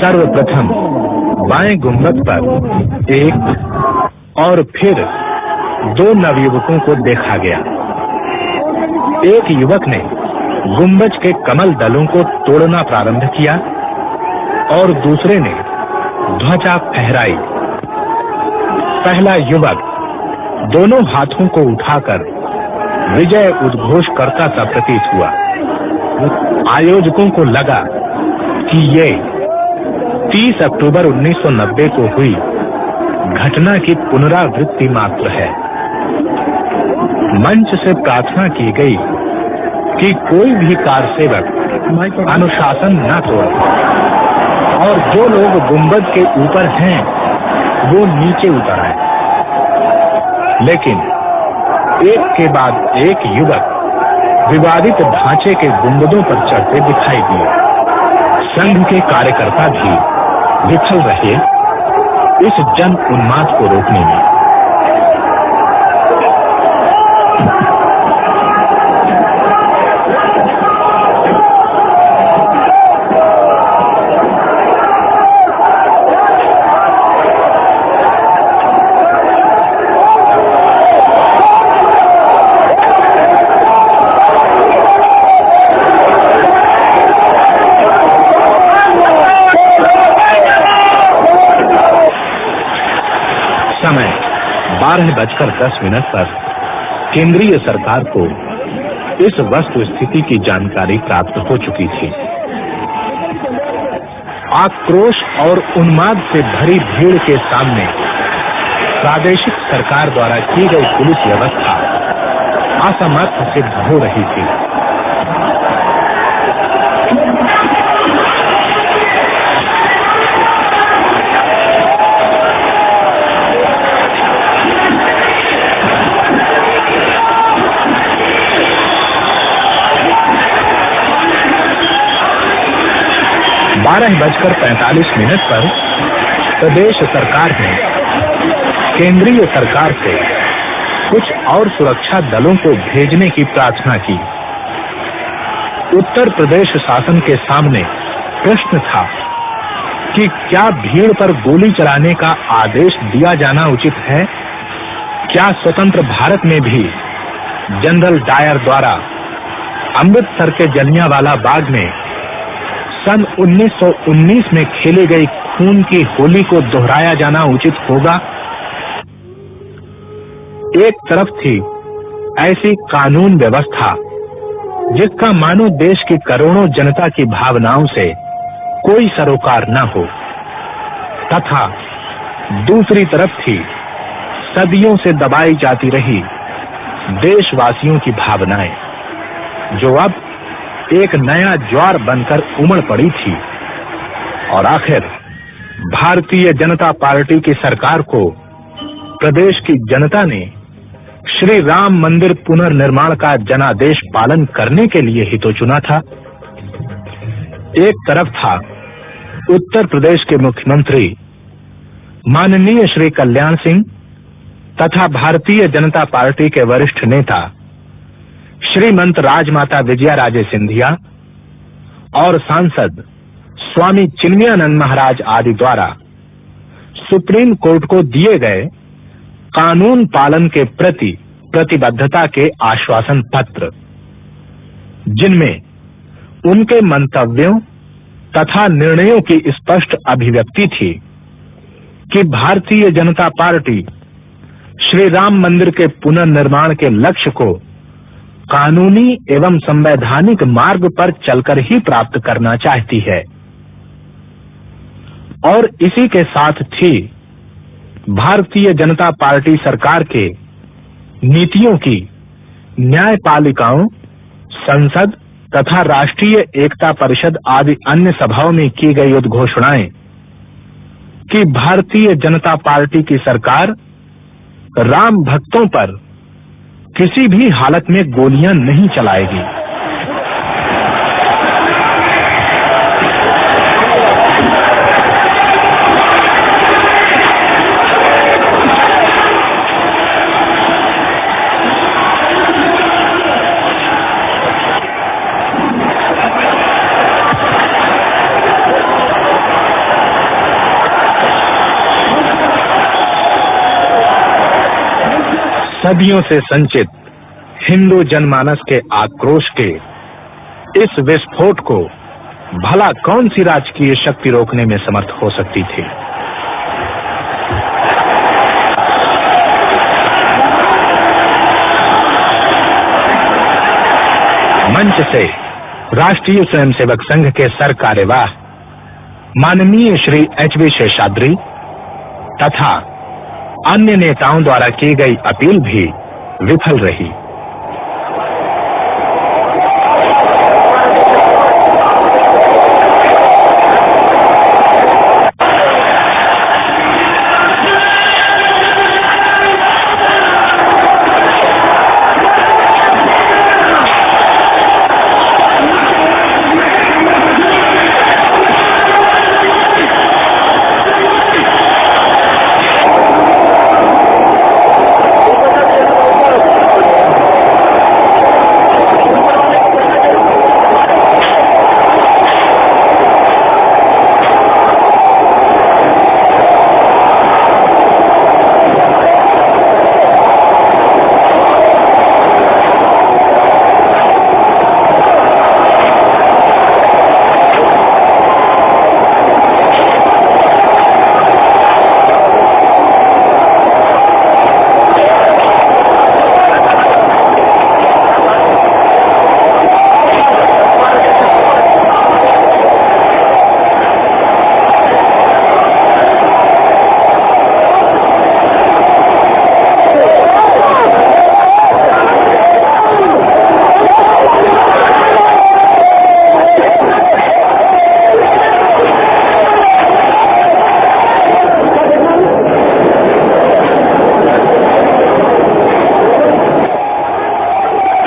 सर्वप्रथम बाएं गुंबद पर एक और फिर दो नवयुवकों को देखा गया। एक युवक ने गुंबज के कमल दलों को तोड़ना प्रारंभ किया और दूसरे ने ध्वजा फहराई। पहला युवक दोनों हाथों को उठाकर विजय उद्घोष करता सा प्रतीत हुआ। आयोजकों को लगा कि ये 30 अक्टूबर 1990 को हुई घटना की पुनरावृत्ति मात्र है। मंच से प्रार्थना की गई कि कोई भी कारसेवक अनुशासन न तोड़े और जो लोग गुंबद के ऊपर हैं वो नीचे उतर आए। लेकिन एक के बाद एक युवक विवादित ढांचे के गुंबदों पर चढ़ते दिखाई दिए। संघ के कार्यकर्ता भी विफल रहे इस जन उन्माद को रोकने में। समय 12:10 पर केंद्रीय सरकार को इस वस्तु स्थिति की जानकारी प्राप्त हो चुकी थी। आक्रोश और उन्माद से भरी भीड़ के सामने प्रादेशिक सरकार द्वारा की गई पुलिस व्यवस्था असमर्थ सिद्ध हो रही थी। बारह 12:45 पर प्रदेश सरकार ने केंद्रीय सरकार से कुछ और सुरक्षा दलों को भेजने की प्रार्थना की। उत्तर प्रदेश शासन के सामने प्रश्न था कि क्या भीड़ पर गोली चलाने का आदेश दिया जाना उचित है? क्या स्वतंत्र भारत में भी जनरल डायर द्वारा अमृतसर के जलियांवाला बाग में सन 1919 में खेली गई खून की होली को दोहराया जाना उचित होगा? एक तरफ थी ऐसी कानून व्यवस्था जिसका मानो देश की करोड़ों जनता की भावनाओं से कोई सरोकार न हो, तथा दूसरी तरफ थी सदियों से दबाई जाती रही देशवासियों की भावनाएं, जो अब एक नया ज्वार बनकर उमड़ पड़ी थी। और आखिर भारतीय जनता पार्टी की सरकार को प्रदेश की जनता ने श्री राम मंदिर पुनर्निर्माण का जनादेश पालन करने के लिए ही तो चुना था। एक तरफ था उत्तर प्रदेश के मुख्यमंत्री माननीय श्री कल्याण सिंह तथा भारतीय जनता पार्टी के वरिष्ठ नेता श्रीमंत राजमाता विजया राजे सिंधिया और सांसद स्वामी चिन्मयानंद महाराज आदि द्वारा सुप्रीम कोर्ट को दिए गए कानून पालन के प्रति प्रतिबद्धता के आश्वासन पत्र, जिनमें उनके मंतव्यों तथा निर्णयों की स्पष्ट अभिव्यक्ति थी कि भारतीय जनता पार्टी श्री राम मंदिर के पुनर्निर्माण के लक्ष्य को कानूनी एवं संवैधानिक मार्ग पर चलकर ही प्राप्त करना चाहती है। और इसी के साथ थी भारतीय जनता पार्टी सरकार के नीतियों की न्यायपालिकाओं, संसद तथा राष्ट्रीय एकता परिषद आदि अन्य सभाओं में की गई उद्घोषणाएं कि भारतीय जनता पार्टी की सरकार राम भक्तों पर किसी भी हालत में गोलियां नहीं चलाएगी। सदियों से संचित हिंदू जनमानस के आक्रोश के इस विस्फोट को भला कौन सी राजकीय शक्ति रोकने में समर्थ हो सकती थी? मंच से राष्ट्रीय स्वयंसेवक संघ के सर कार्यवाह माननीय श्री एच.वी. शेषाद्री तथा अन्य नेताओं द्वारा की गई अपील भी विफल रही।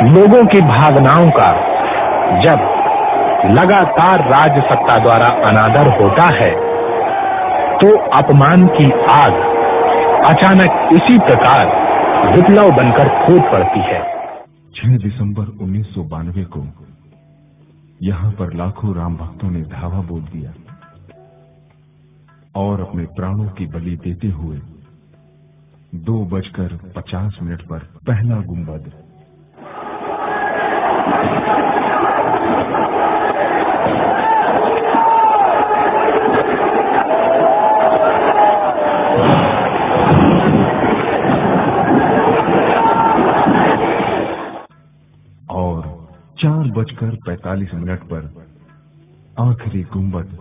लोगों की भावनाओं का जब लगातार राज सत्ता द्वारा अनादर होता है तो अपमान की आग अचानक इसी प्रकार विप्लव बनकर फूट पड़ती है। 6 दिसंबर 1992 को यहां पर लाखों राम भक्तों ने धावा बोल दिया और अपने प्राणों की बलि देते हुए 2:50 पर पहला गुंबद और 4:45 पर आखिरी गुंबद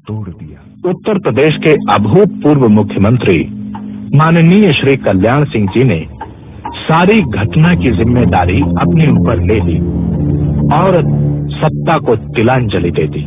तोड़ दिया। उत्तर प्रदेश के अभूतपूर्व मुख्यमंत्री माननीय श्री कल्याण सिंह जी ने सारी घटना की जिम्मेदारी अपने ऊपर ले ली और सत्ता को तिलांजलि दे दी।